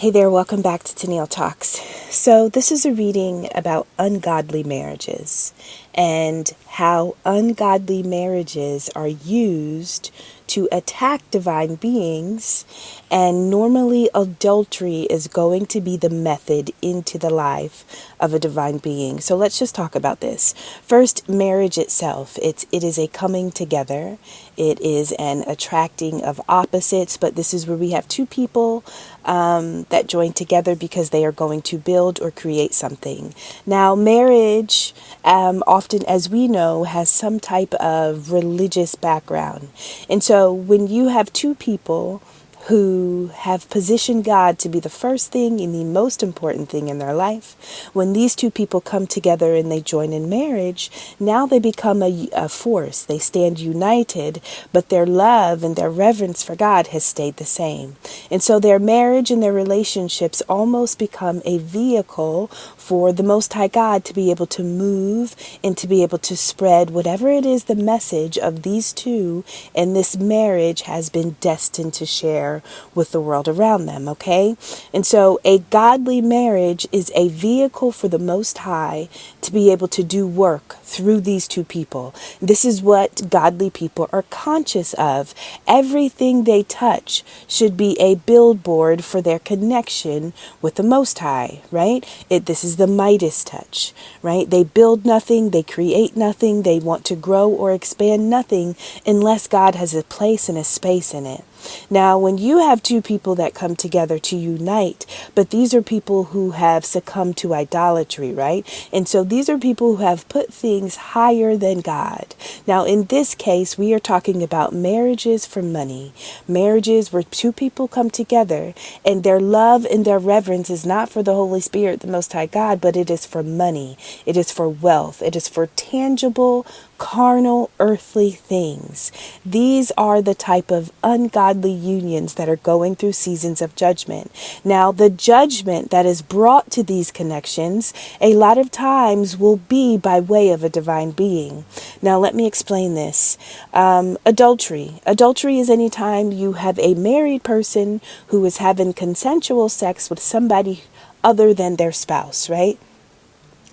Hey there, welcome back to Tennille Talks. So, this is a reading about ungodly marriages and how ungodly marriages are used to attack divine beings, and normally adultery is going to be the method into the life of a divine being. So let's just talk about this. First, marriage itself. It is a coming together. It is an attracting of opposites, but this is where we have two people that join together because they are going to build or create something. Now, marriage, often as we know, has some type of religious background. And so when you have two people who have positioned God to be the first thing and the most important thing in their life, when these two people come together and they join in marriage, now they become a force. They stand united, but their love and their reverence for God has stayed the same. And so their marriage and their relationships almost become a vehicle for the Most High God to be able to move and to be able to spread whatever it is the message of these two and this marriage has been destined to share with the world around them, okay? And so a godly marriage is a vehicle for the Most High to be able to do work through these two people. This is what godly people are conscious of. Everything they touch should be a billboard for their connection with the Most High, right? This is the Midas touch, right? They build nothing, they create nothing, they want to grow or expand nothing unless God has a place and a space in it. Now, when you have two people that come together to unite, but these are people who have succumbed to idolatry, right? And so these are people who have put things higher than God. Now, in this case, we are talking about marriages for money. Marriages where two people come together and their love and their reverence is not for the Holy Spirit, the Most High God, but it is for money. It is for wealth. It is for tangible, carnal, earthly things. These are the type of ungodly unions that are going through seasons of judgment. Now, the judgment that is brought to these connections a lot of times will be by way of a divine being. Now, let me explain this. Adultery. Adultery is any time you have a married person who is having consensual sex with somebody other than their spouse, right?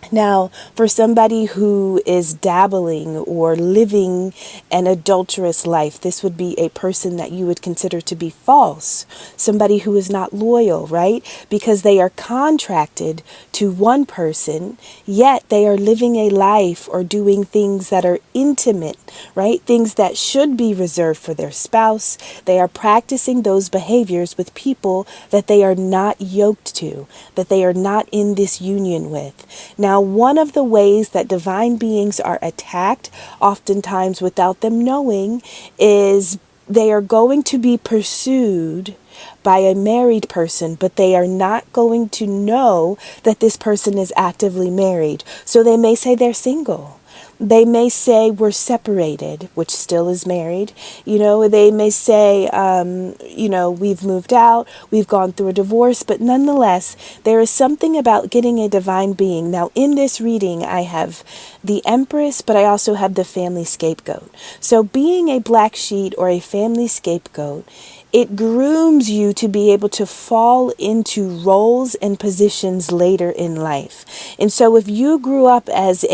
Now, for somebody who is dabbling or living an adulterous life, this would be a person that you would consider to be false. Somebody who is not loyal, right? Because they are contracted to one person, yet they are living a life or doing things that are intimate, right? Things that should be reserved for their spouse. They are practicing those behaviors with people that they are not yoked to, that they are not in this union with. Now, one of the ways that divine beings are attacked, oftentimes without them knowing, is they are going to be pursued by a married person, but they are not going to know that this person is actively married. So they may say they're single. They may say we're separated, which still is married. They may say, we've moved out, we've gone through a divorce, but nonetheless, there is something about getting a divine being. Now, in this reading, I have the Empress, but I also have the family scapegoat. So being a black sheep or a family scapegoat, it grooms you to be able to fall into roles and positions later in life. And so if you grew up as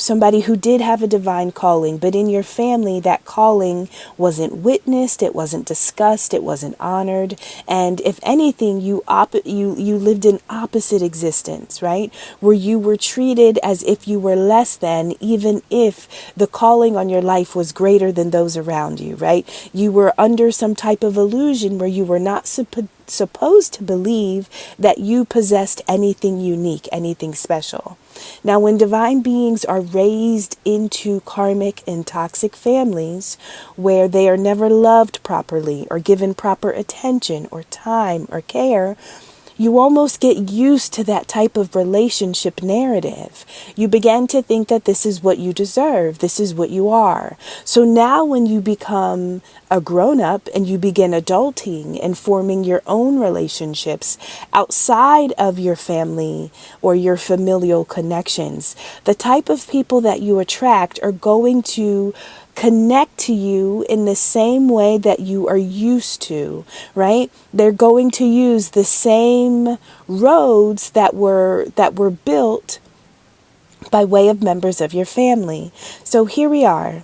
somebody who did have a divine calling, but in your family that calling wasn't witnessed, it wasn't discussed, it wasn't honored, and if anything, you lived an opposite existence, right? Where you were treated as if you were less than, even if the calling on your life was greater than those around you, right? You were under some type of illusion where you were not supposed to believe that you possessed anything unique, anything special. Now, when divine beings are raised into karmic and toxic families where they are never loved properly or given proper attention or time or care, you almost get used to that type of relationship narrative. You begin to think that this is what you deserve. This is what you are. So now when you become a grown-up and you begin adulting and forming your own relationships outside of your family or your familial connections, the type of people that you attract are going to connect to you in the same way that you are used to, right? They're going to use the same roads that were built by way of members of your family. So here we are.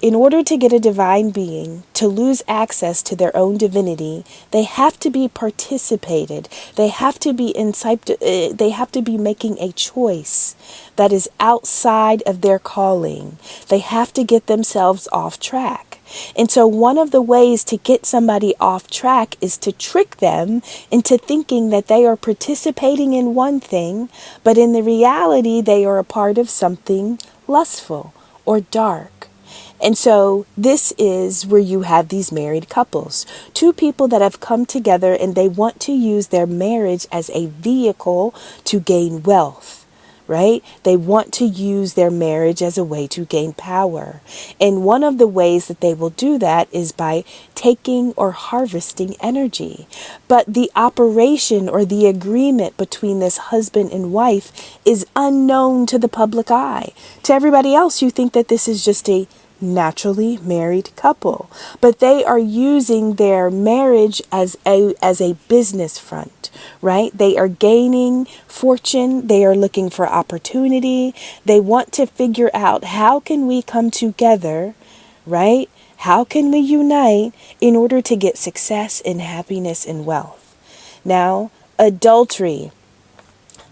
In order to get a divine being to lose access to their own divinity, they have to be participated. They have to be they have to be making a choice that is outside of their calling. They have to get themselves off track. And so one of the ways to get somebody off track is to trick them into thinking that they are participating in one thing, but in the reality, they are a part of something lustful or dark. And so this is where you have these married couples, two people that have come together and they want to use their marriage as a vehicle to gain wealth, right? They want to use their marriage as a way to gain power. And one of the ways that they will do that is by taking or harvesting energy. But the operation or the agreement between this husband and wife is unknown to the public eye. To everybody else, you think that this is just a naturally married couple, but they are using their marriage as a business front, right? They are gaining fortune. They are looking for opportunity. They want to figure out, how can we come together, right? How can we unite in order to get success and happiness and wealth? Now, adultery.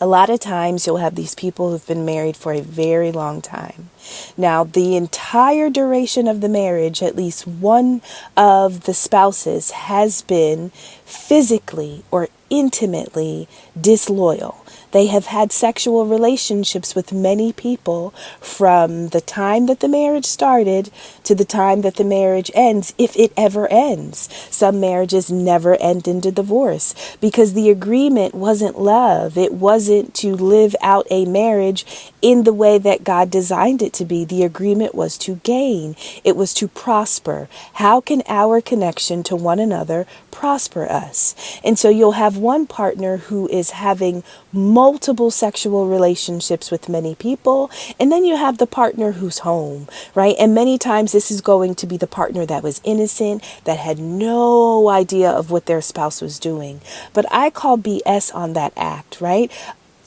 A lot of times you'll have these people who've been married for a very long time. Now, the entire duration of the marriage, at least one of the spouses has been physically or intimately disloyal. They have had sexual relationships with many people from the time that the marriage started to the time that the marriage ends, if it ever ends. Some marriages never end into divorce because the agreement wasn't love. It wasn't to live out a marriage in the way that God designed it to be. The agreement was to gain. It was to prosper. How can our connection to one another prosper us? And so you'll have one partner who is having multiple sexual relationships with many people, and then you have the partner who's home, right? And many times this is going to be the partner that was innocent, that had no idea of what their spouse was doing. But I call BS on that act, right?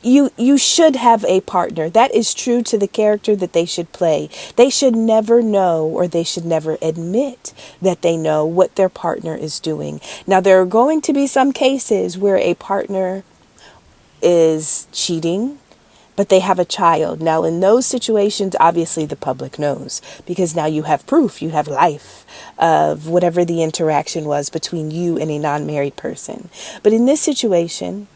You should have a partner. That is true to the character that they should play. They should never know, or they should never admit that they know what their partner is doing. Now, there are going to be some cases where a partner is cheating, but they have a child. Now, in those situations, obviously the public knows, because now you have proof, you have life of whatever the interaction was between you and a non-married person. But in this situation,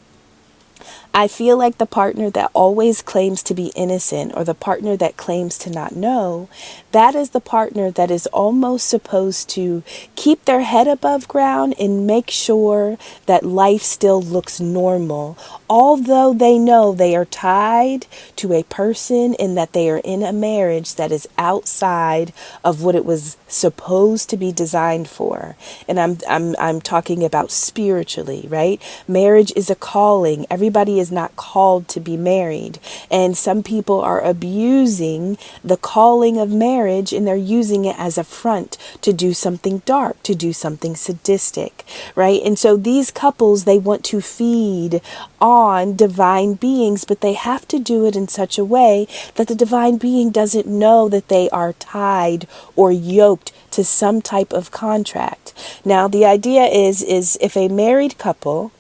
I feel like the partner that always claims to be innocent, or the partner that claims to not know, that is the partner that is almost supposed to keep their head above ground and make sure that life still looks normal, although they know they are tied to a person and that they are in a marriage that is outside of what it was supposed to be designed for. And I'm talking about spiritually, right? Marriage is a calling. Everybody is not called to be married. And some people are abusing the calling of marriage, and they're using it as a front to do something dark, to do something sadistic, right? And so these couples, they want to feed on divine beings, but they have to do it in such a way that the divine being doesn't know that they are tied or yoked to some type of contract. Now, the idea is if a married couple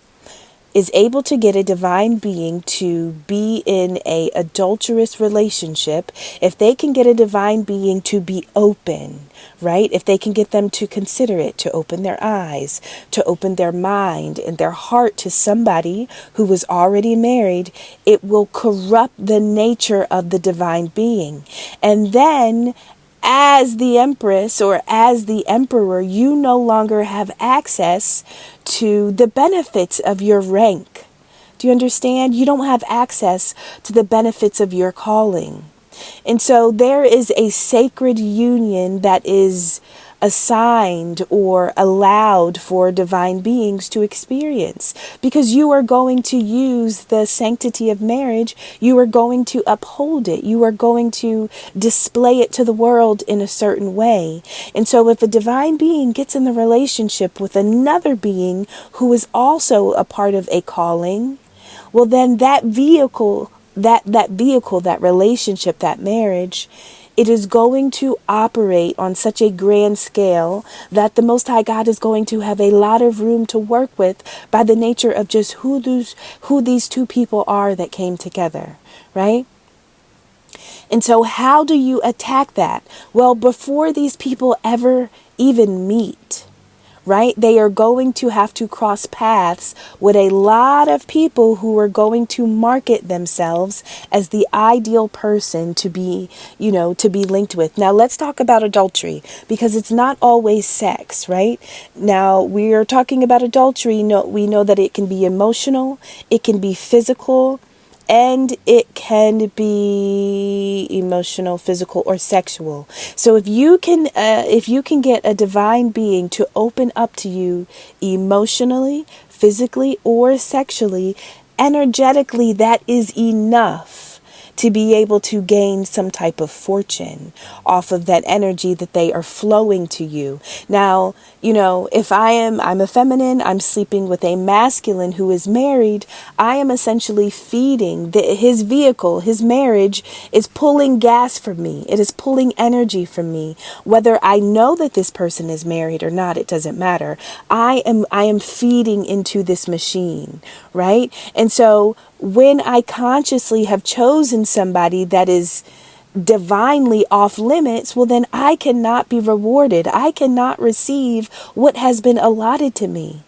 is able to get a divine being to be in a adulterous relationship, if they can get a divine being to be open, right? If they can get them to consider it, to open their eyes, to open their mind and their heart to somebody who was already married, it will corrupt the nature of the divine being. And then, as the empress or as the emperor, you no longer have access to the benefits of your rank. Do you understand? You don't have access to the benefits of your calling. And so there is a sacred union that is assigned or allowed for divine beings to experience, because you are going to use the sanctity of marriage. You are going to uphold it. You are going to display it to the world in a certain way. And so if a divine being gets in the relationship with another being who is also a part of a calling, well, then that vehicle, that relationship, that marriage, it is going to operate on such a grand scale that the Most High God is going to have a lot of room to work with by the nature of just who these two people are that came together, right? And so how do you attack that? Well, before these people ever even meet, right? They are going to have to cross paths with a lot of people who are going to market themselves as the ideal person to be, to be linked with. Now, let's talk about adultery, because it's not always sex, right? Now, we are talking about adultery. We know that it can be emotional, it can be physical, and it can be emotional, physical, or sexual. So if you can get a divine being to open up to you emotionally, physically, or sexually, energetically, that is enough to be able to gain some type of fortune off of that energy that they are flowing to you. Now, if I'm a feminine, I'm sleeping with a masculine who is married, I am essentially feeding his vehicle. His marriage is pulling gas from me. It is pulling energy from me. Whether I know that this person is married or not, it doesn't matter. I am feeding into this machine, right? And so when I consciously have chosen somebody that is divinely off limits, well, then I cannot be rewarded. I cannot receive what has been allotted to me.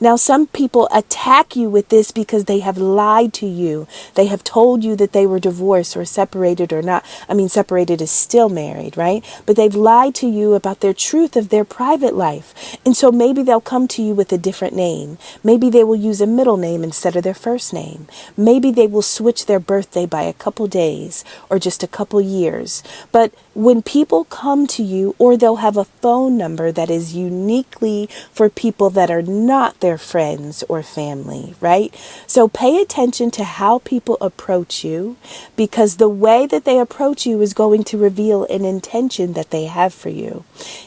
Now, some people attack you with this because they have lied to you. They have told you that they were divorced or separated or not. I mean, separated is still married, right? But they've lied to you about their truth of their private life. And so maybe they'll come to you with a different name. Maybe they will use a middle name instead of their first name. Maybe they will switch their birthday by a couple days or just a couple years. But when people come to you, or they'll have a phone number that is uniquely for people that are not their friends or family, right? So pay attention to how people approach you, because the way that they approach you is going to reveal an intention that they have for you.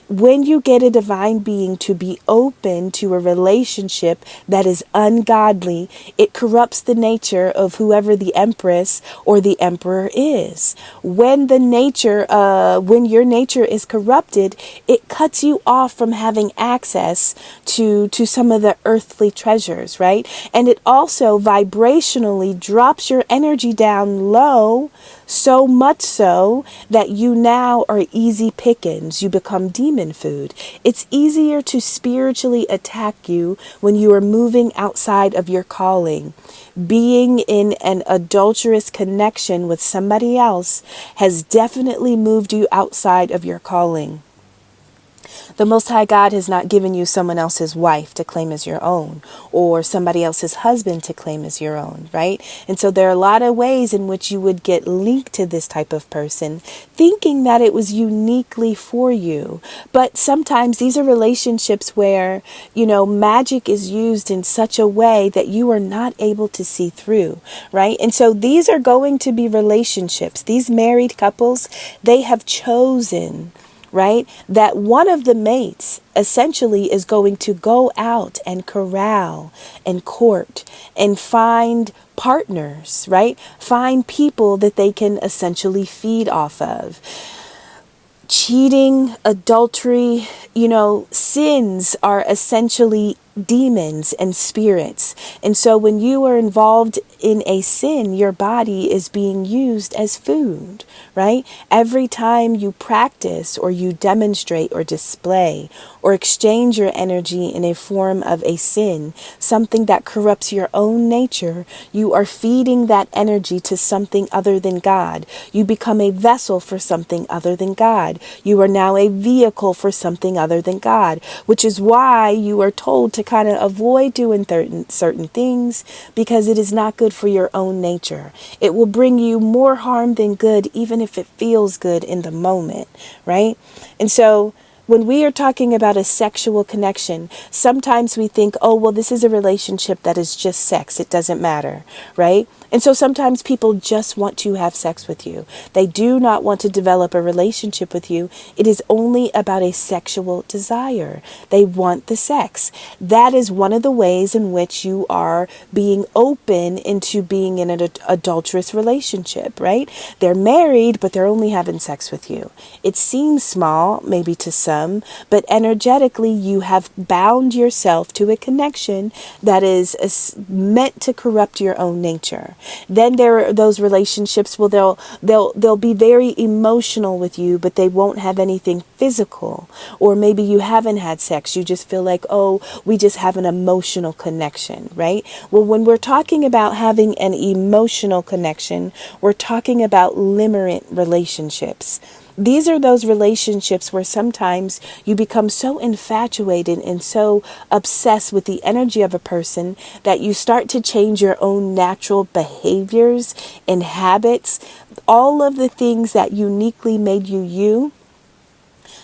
When you get a divine being to be open to a relationship that is ungodly, it corrupts the nature of whoever the empress or the emperor is. When your nature is corrupted, it cuts you off from having access to some of the earthly treasures, right? And it also vibrationally drops your energy down low, so much so that you now are easy pickings. You become demon food. It's easier to spiritually attack you when you are moving outside of your calling. Being in an adulterous connection with somebody else has definitely moved you outside of your calling. The Most High God has not given you someone else's wife to claim as your own, or somebody else's husband to claim as your own, right? And so there are a lot of ways in which you would get linked to this type of person, thinking that it was uniquely for you. But sometimes these are relationships where, magic is used in such a way that you are not able to see through, right? And so these are going to be relationships. These married couples, they have chosen, right, that one of the mates essentially is going to go out and corral and court and find partners, right? Find people that they can essentially feed off of. Cheating, adultery, sins are essentially demons and spirits. And so when you are involved in a sin, your body is being used as food, right? Every time you practice or you demonstrate or display or exchange your energy in a form of a sin, something that corrupts your own nature, you are feeding that energy to something other than God. You become a vessel for something other than God. You are now a vehicle for something other than God, which is why you are told to kind of avoid doing certain things, because it is not good for your own nature. It will bring you more harm than good, even if it feels good in the moment, right? And so when we are talking about a sexual connection, sometimes we think, oh, well, this is a relationship that is just sex. It doesn't matter, right? And so sometimes people just want to have sex with you. They do not want to develop a relationship with you. It is only about a sexual desire. They want the sex. That is one of the ways in which you are being open into being in an adulterous relationship, right? They're married, but they're only having sex with you. It seems small, maybe to some, but energetically you have bound yourself to a connection that is meant to corrupt your own nature. Then there are those relationships where they'll be very emotional with you, but they won't have anything physical. Or maybe you haven't had sex. You just feel like, oh, we just have an emotional connection, right? Well, when we're talking about having an emotional connection, we're talking about limerent relationships. These are those relationships where sometimes you become so infatuated and so obsessed with the energy of a person that you start to change your own natural behaviors and habits. All of the things that uniquely made you you,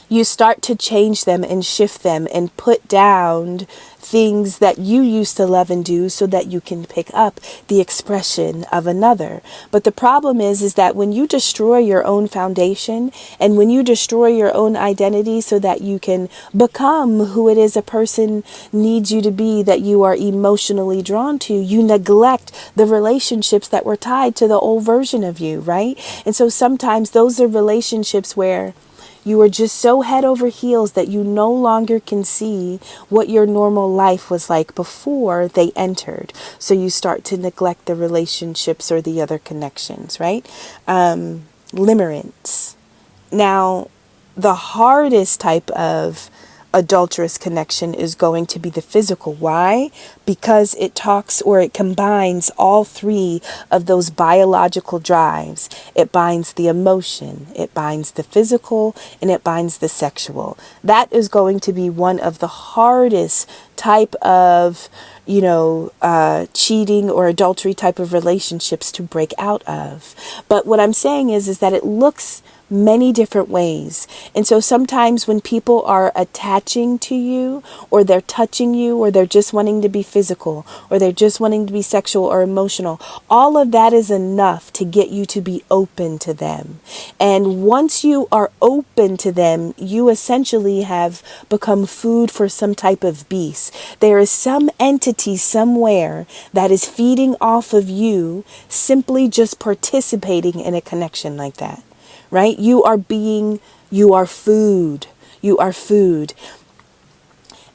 you start to change them and shift them and put down things that you used to love and do so that you can pick up the expression of another. But the problem is that when you destroy your own foundation and when you destroy your own identity so that you can become who it is a person needs you to be, that you are emotionally drawn to, you neglect the relationships that were tied to the old version of you, right? And so sometimes those are relationships where you are just so head over heels that you no longer can see what your normal life was like before they entered. So you start to neglect the relationships or the other connections, right? Limerence. Now, the hardest type of adulterous connection is going to be the physical. Why? Because it talks or it combines all three of those biological drives. It binds the emotion, it binds the physical, and it binds the sexual. That is going to be one of the hardest type of cheating or adultery type of relationships to break out of. But what I'm saying is that it looks many different ways. And so sometimes when people are attaching to you or they're touching you or they're just wanting to be physical or they're just wanting to be sexual or emotional, all of that is enough to get you to be open to them. And once you are open to them, you essentially have become food for some type of beast. There is some entity somewhere that is feeding off of you simply just participating in a connection like that. Right? You are food. You are food.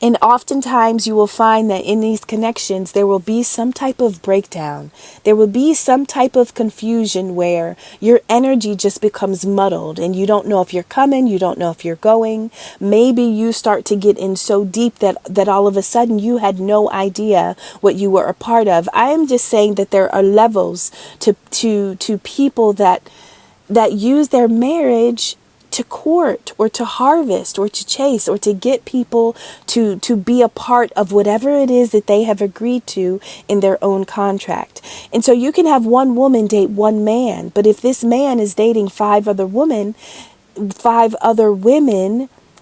And oftentimes you will find that in these connections, there will be some type of breakdown. There will be some type of confusion where your energy just becomes muddled and you don't know if you're coming, you don't know if you're going. Maybe you start to get in so deep that all of a sudden you had no idea what you were a part of. I am just saying that there are levels to people that use their marriage to court or to harvest or to chase or to get people to be a part of whatever it is that they have agreed to in their own contract. And so you can have one woman date one man, but if this man is dating five other women,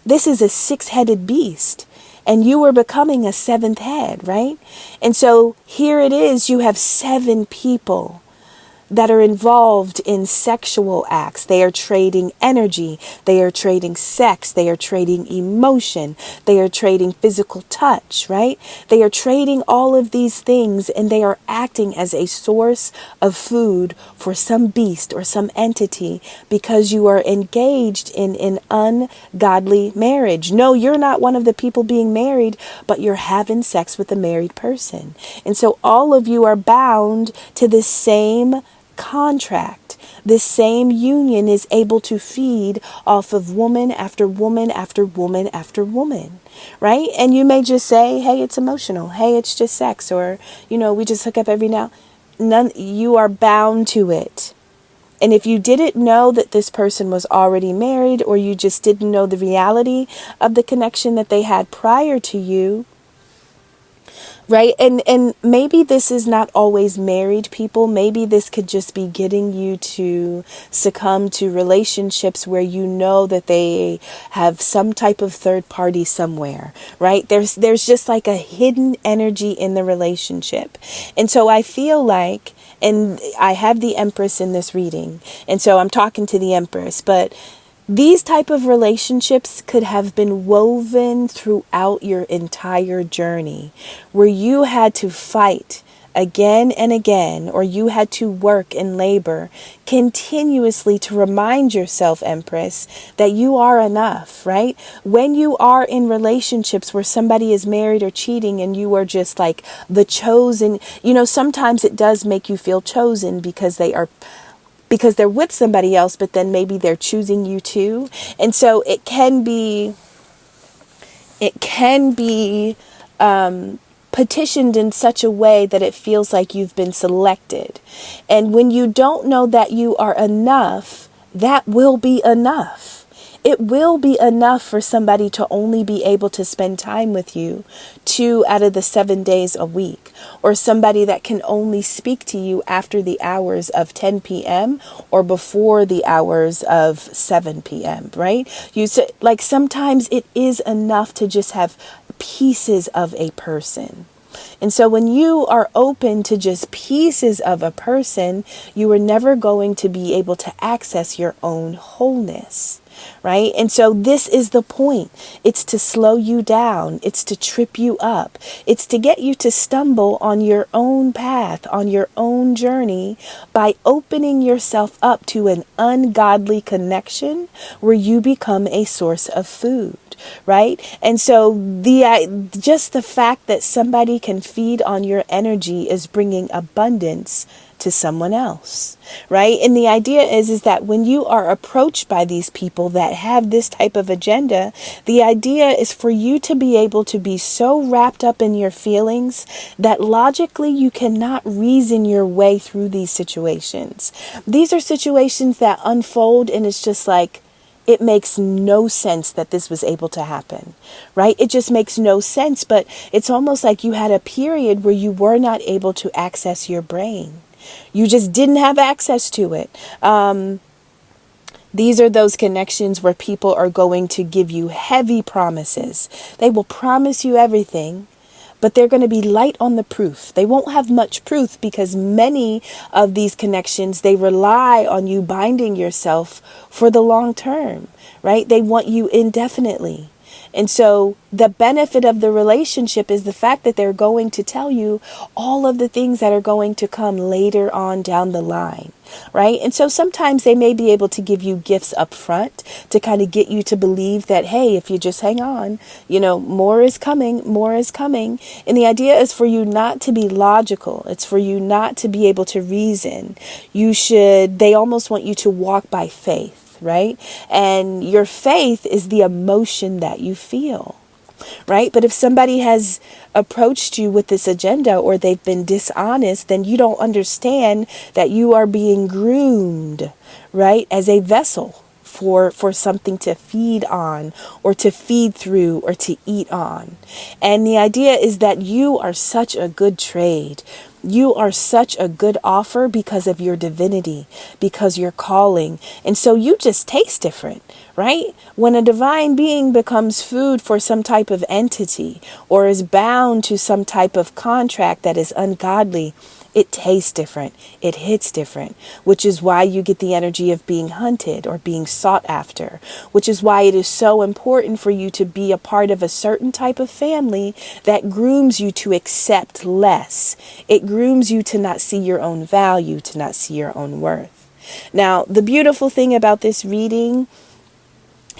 this is a six-headed beast. And you are becoming a seventh head, right? And so here it is, you have seven people that are involved in sexual acts. They are trading energy. They are trading sex. They are trading emotion. They are trading physical touch, right? They are trading all of these things and they are acting as a source of food for some beast or some entity because you are engaged in an ungodly marriage. No, you're not one of the people being married, but you're having sex with a married person. And so all of you are bound to the same contract. This same union is able to feed off of woman after woman after woman after woman, right? And you may just say, hey, it's emotional. Hey, it's just sex. Or, we just hook up every now. You are bound to it. And if you didn't know that this person was already married or you just didn't know the reality of the connection that they had prior to you, Right. And maybe this is not always married people. Maybe this could just be getting you to succumb to relationships where you know that they have some type of third party somewhere, right? There's just like a hidden energy in the relationship. And so I feel like, and I have the Empress in this reading, and so I'm talking to the Empress, but these type of relationships could have been woven throughout your entire journey, where you had to fight again and again, or you had to work and labor continuously to remind yourself, Empress, that you are enough, right? When you are in relationships where somebody is married or cheating and you are just like the chosen, sometimes it does make you feel chosen because they're with somebody else, but then maybe they're choosing you too. And so it can be petitioned in such a way that it feels like you've been selected. And when you don't know that you are enough, that will be enough. It will be enough for somebody to only be able to spend time with you 2 out of the 7 days a week, or somebody that can only speak to you after the hours of 10 p.m. or before the hours of 7 p.m., right? Like sometimes it is enough to just have pieces of a person. And so when you are open to just pieces of a person, you are never going to be able to access your own wholeness. Right? And so this is the point. It's to slow you down. It's to trip you up. It's to get you to stumble on your own path, on your own journey, by opening yourself up to an ungodly connection where you become a source of food. Right? And so just the fact that somebody can feed on your energy is bringing abundance to someone else, right? And the idea is that when you are approached by these people that have this type of agenda, the idea is for you to be able to be so wrapped up in your feelings that logically you cannot reason your way through these situations. These are situations that unfold and it's just like, it makes no sense that this was able to happen, right? It just makes no sense, but it's almost like you had a period where you were not able to access your brain. You just didn't have access to it. These are those connections where people are going to give you heavy promises. They will promise you everything, but they're going to be light on the proof. They won't have much proof because many of these connections, they rely on you binding yourself for the long term, right? They want you indefinitely. And so the benefit of the relationship is the fact that they're going to tell you all of the things that are going to come later on down the line, right? And so sometimes they may be able to give you gifts up front to kind of get you to believe that, hey, if you just hang on, more is coming, more is coming. And the idea is for you not to be logical. It's for you not to be able to reason. They almost want you to walk by faith. Right? And your faith is the emotion that you feel, right? But if somebody has approached you with this agenda or they've been dishonest, then you don't understand that you are being groomed, right? As a vessel for something to feed on or to feed through or to eat on. And the idea is that you are such a good trade. You are such a good offer because of your divinity, because your calling. And so you just taste different, right? When a divine being becomes food for some type of entity or is bound to some type of contract that is ungodly, it tastes different. It hits different, which is why you get the energy of being hunted or being sought after, which is why it is so important for you to be a part of a certain type of family that grooms you to accept less. It grooms you to not see your own value, to not see your own worth. Now, the beautiful thing about this reading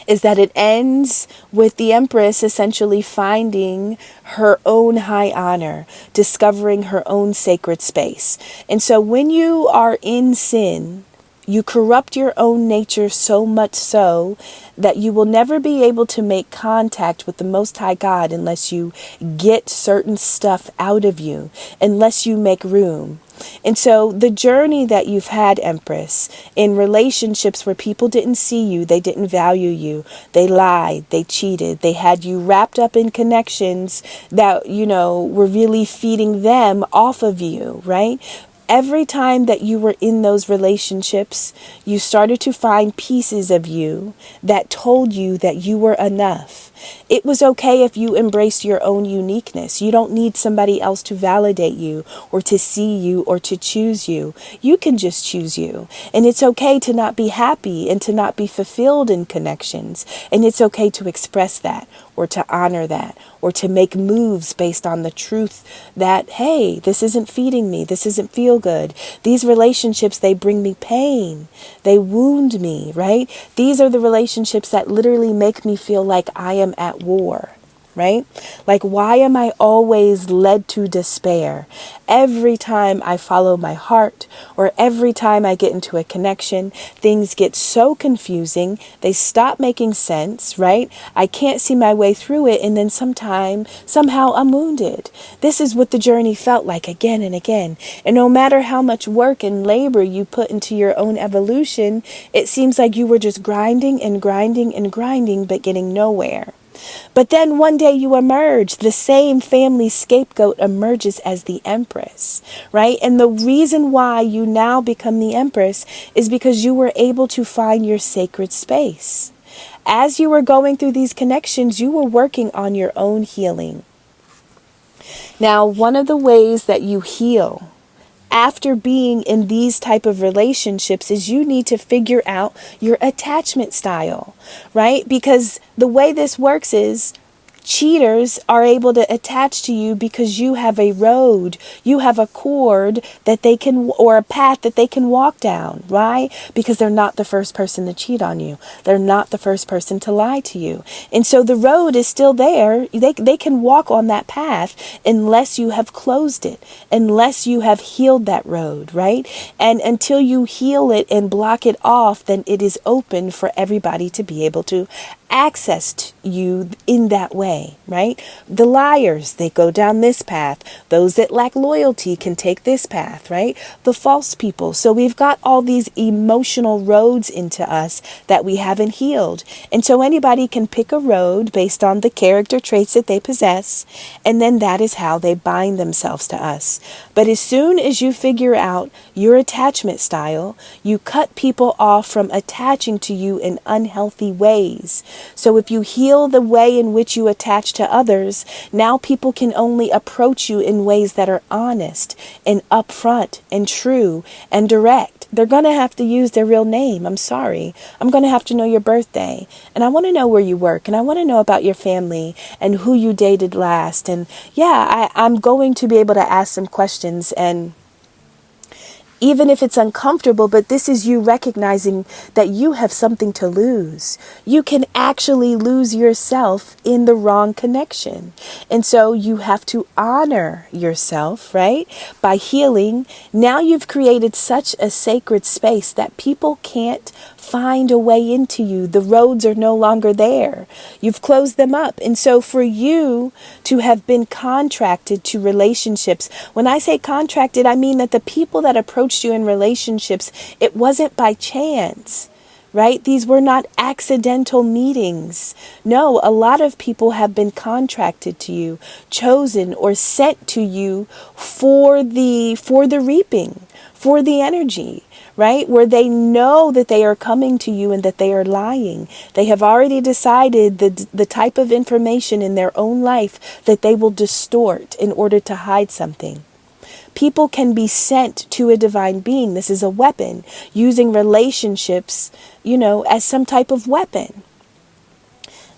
is that it ends with the Empress essentially finding her own high honor, discovering her own sacred space. And so when you are in sin, You corrupt your own nature so much so that you will never be able to make contact with the Most High God unless you get certain stuff out of you, unless you make room. And so the journey that you've had, Empress, in relationships where people didn't see you, they didn't value you, they lied, they cheated, they had you wrapped up in connections that, were really feeding them off of you, right? Every time that you were in those relationships, you started to find pieces of you that told you that you were enough. It was okay if you embraced your own uniqueness. You don't need somebody else to validate you or to see you or to choose you. You can just choose you. And it's okay to not be happy and to not be fulfilled in connections. And it's okay to express that or to honor that or to make moves based on the truth that, hey, this isn't feeding me. This isn't feel good. These relationships, they bring me pain. They wound me, right? These are the relationships that literally make me feel like I am at war, right? Like, why am I always led to despair? Every time I follow my heart or every time I get into a connection, things get so confusing. They stop making sense, right? I can't see my way through it. And then somehow I'm wounded. This is what the journey felt like again and again. And no matter how much work and labor you put into your own evolution, it seems like you were just grinding and grinding and grinding, but getting nowhere. But then one day you emerge, the same family scapegoat emerges as the Empress, right? And the reason why you now become the Empress is because you were able to find your sacred space. As you were going through these connections, you were working on your own healing. Now, one of the ways that you heal after being in these type of relationships is you need to figure out your attachment style, right? Because the way this works is cheaters are able to attach to you because you have a road, you have a cord that they can, or a path that they can walk down, right? Because they're not the first person to cheat on you. They're not the first person to lie to you. And so the road is still there. They can walk on that path unless you have closed it, unless you have healed that road, right? And until you heal it and block it off, then it is open for everybody to be able to access you in that way, right? The liars, they go down this path. Those that lack loyalty can take this path, right? The false people. So we've got all these emotional roads into us that we haven't healed. And so anybody can pick a road based on the character traits that they possess. And then that is how they bind themselves to us. But as soon as you figure out your attachment style, you cut people off from attaching to you in unhealthy ways. So if you heal the way in which you attach to others, now people can only approach you in ways that are honest and upfront and true and direct. They're going to have to use their real name. I'm sorry. I'm going to have to know your birthday. And I want to know where you work. And I want to know about your family and who you dated last. And yeah, I'm going to be able to ask some questions, and even if it's uncomfortable, but this is you recognizing that you have something to lose. You can actually lose yourself in the wrong connection. And so you have to honor yourself, right? By healing. Now you've created such a sacred space that people can't find a way into you. The roads are no longer there. You've closed them up. And so for you to have been contracted to relationships, when I say contracted, I mean that the people that approached you in relationships, it wasn't by chance, right? These were not accidental meetings. No, a lot of people have been contracted to you, chosen or sent to you for the reaping, for the energy, right? Where they know that they are coming to you and that they are lying. They have already decided the type of information in their own life that they will distort in order to hide something. People can be sent to a divine being. This is a weapon, using relationships, as some type of weapon.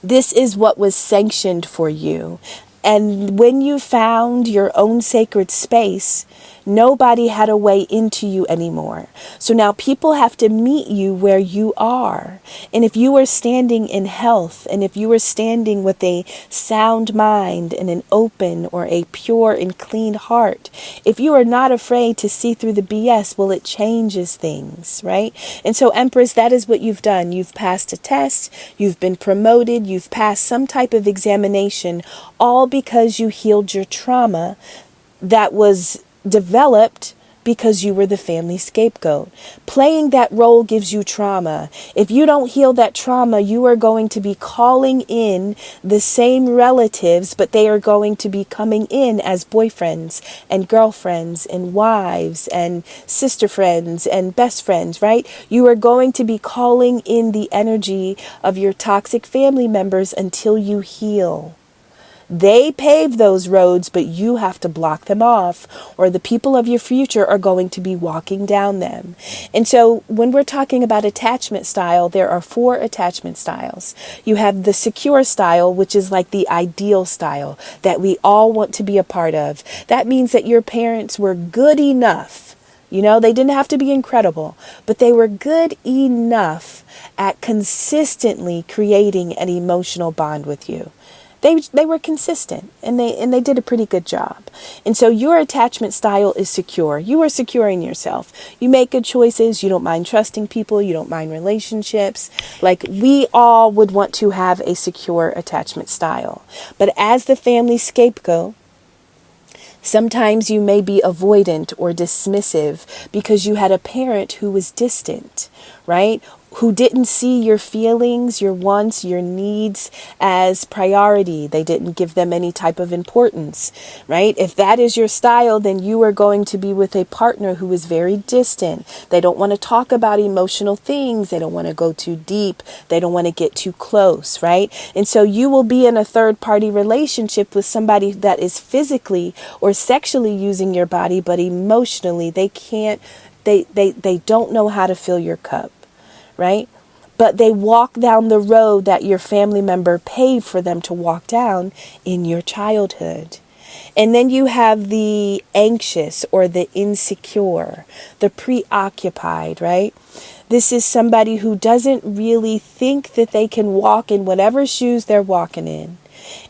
This is what was sanctioned for you. And when you found your own sacred space, Nobody had a way into you anymore. So now people have to meet you where you are. And if you are standing in health, and if you are standing with a sound mind and an open or a pure and clean heart, if you are not afraid to see through the BS, well, it changes things, right? And so, Empress, that is what you've done. You've passed a test, you've been promoted, you've passed some type of examination, all because you healed your trauma that was developed because you were the family scapegoat. Playing that role gives you trauma. If you don't heal that trauma, you are going to be calling in the same relatives, but they are going to be coming in as boyfriends and girlfriends and wives and sister friends and best friends, right? You are going to be calling in the energy of your toxic family members until you heal. They pave those roads, but you have to block them off, or the people of your future are going to be walking down them. And so when we're talking about attachment style, there are 4 attachment styles. You have the secure style, which is like the ideal style that we all want to be a part of. That means that your parents were good enough. You know, they didn't have to be incredible, but they were good enough at consistently creating an emotional bond with you. They were consistent, and they did a pretty good job. And so your attachment style is secure. You are secure in yourself. You make good choices. You don't mind trusting people. You don't mind relationships. Like, we all would want to have a secure attachment style. But as the family scapegoat, sometimes you may be avoidant or dismissive because you had a parent who was distant, right? Who didn't see your feelings, your wants, your needs as priority. They didn't give them any type of importance, right? If that is your style, then you are going to be with a partner who is very distant. They don't want to talk about emotional things. They don't want to go too deep. They don't want to get too close, right? And so you will be in a third-party relationship with somebody that is physically or sexually using your body, but emotionally they can't, they don't know how to fill your cup. Right? But they walk down the road that your family member paid for them to walk down in your childhood. And then you have the anxious or the insecure, the preoccupied, right? This is somebody who doesn't really think that they can walk in whatever shoes they're walking in.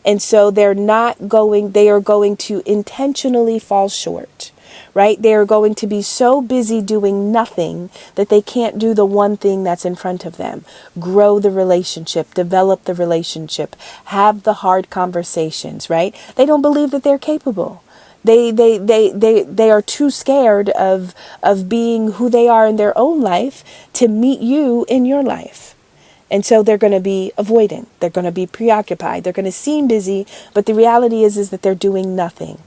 And so they are going to intentionally fall short. Right? They are going to be so busy doing nothing that they can't do the one thing that's in front of them. Grow the relationship, develop the relationship, have the hard conversations, right? They don't believe that they're capable. They are too scared of being who they are in their own life to meet you in your life. And so they're going to be avoidant. They're going to be preoccupied. They're going to seem busy, but the reality is that they're doing nothing.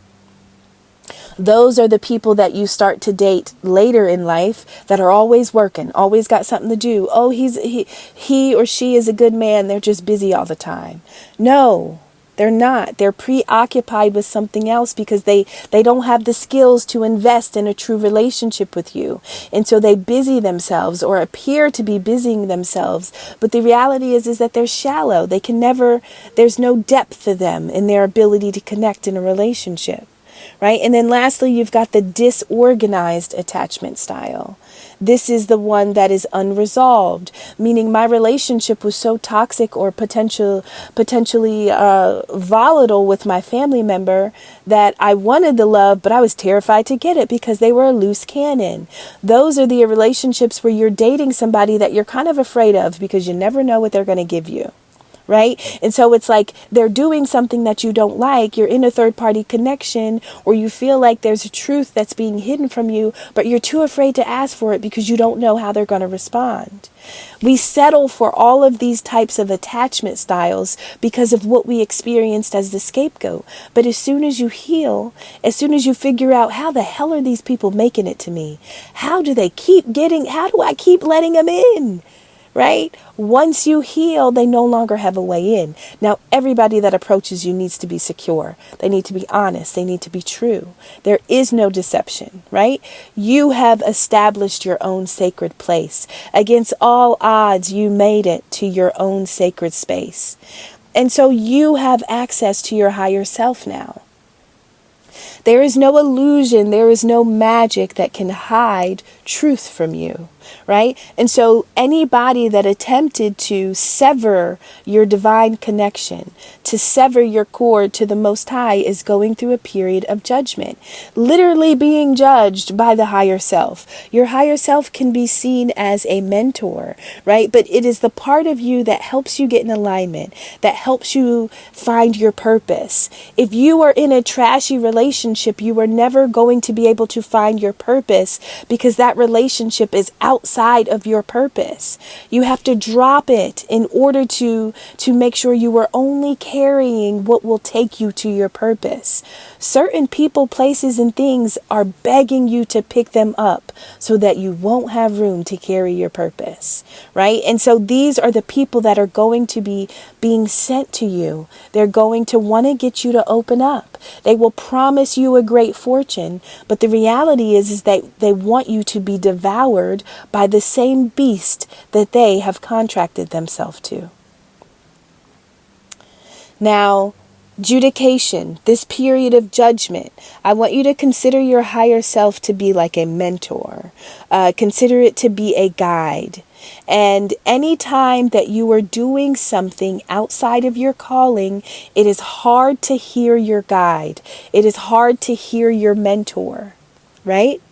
Those are the people that you start to date later in life that are always working, always got something to do. Oh, he or she is a good man. They're just busy all the time. No, they're not. They're preoccupied with something else because they don't have the skills to invest in a true relationship with you. And so they busy themselves or appear to be busying themselves. But the reality is that they're shallow. There's no depth to them in their ability to connect in a relationship. Right? And then lastly, you've got the disorganized attachment style. This is the one that is unresolved, meaning my relationship was so toxic or potentially volatile with my family member that I wanted the love, but I was terrified to get it because they were a loose cannon. Those are the relationships where you're dating somebody that you're kind of afraid of because you never know what they're going to give you. Right? And so it's like they're doing something that you don't like. You're in a third party connection, or you feel like there's a truth that's being hidden from you, but you're too afraid to ask for it because you don't know how they're going to respond. We settle for all of these types of attachment styles because of what we experienced as the scapegoat. But as soon as you heal, as soon as you figure out how the hell are these people making it to me? How do I keep letting them in? Right? Once you heal, they no longer have a way in. Now, everybody that approaches you needs to be secure. They need to be honest. They need to be true. There is no deception, right? You have established your own sacred place. Against all odds, you made it to your own sacred space. And so you have access to your higher self now. There is no illusion, there is no magic that can hide truth from you, right? And so anybody that attempted to sever your divine connection, to sever your cord to the Most High, is going through a period of judgment, literally being judged by the higher self. Your higher self can be seen as a mentor, right? But it is the part of you that helps you get in alignment, that helps you find your purpose. If you are in a trashy relationship, you are never going to be able to find your purpose, because that relationship is outside of your purpose. You have to drop it in order to make sure you are only carrying what will take you to your purpose. Certain people, places, and things are begging you to pick them up so that you won't have room to carry your purpose, right? And so these are the people that are going to be being sent to you. They're going to want to get you to open up. They will promise you a great fortune, but the reality is that they want you to be devoured by the same beast that they have contracted themselves to. Now, judication, this period of judgment, I want you to consider your higher self to be like a mentor. Consider it to be a guide. And any time that you are doing something outside of your calling, it is hard to hear your guide. It is hard to hear your mentor, right?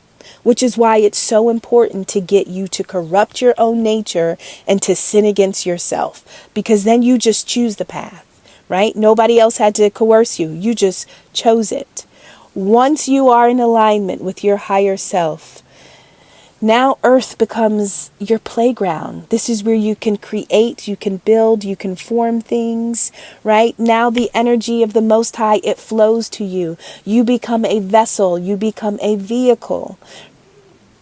Which is why it's so important to get you to corrupt your own nature and to sin against yourself, because then you just choose the path, right? Nobody else had to coerce you. You just chose it. Once you are in alignment with your higher self, now earth becomes your playground. This is where you can create, you can build, you can form things, right? Now the energy of the Most High, it flows to you. You become a vessel, you become a vehicle.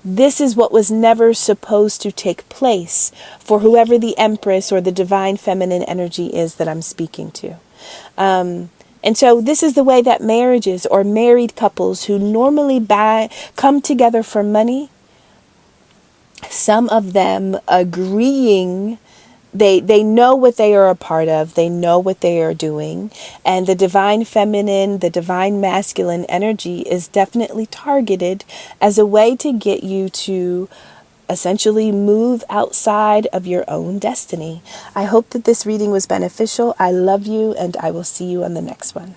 This is what was never supposed to take place for whoever the Empress or the divine feminine energy is that I'm speaking to. And so this is the way that marriages or married couples who normally come together for money, some of them agreeing, they know what they are a part of, they know what they are doing, and the divine feminine, the divine masculine energy is definitely targeted as a way to get you to essentially move outside of your own destiny. I hope that this reading was beneficial. I love you, and I will see you on the next one.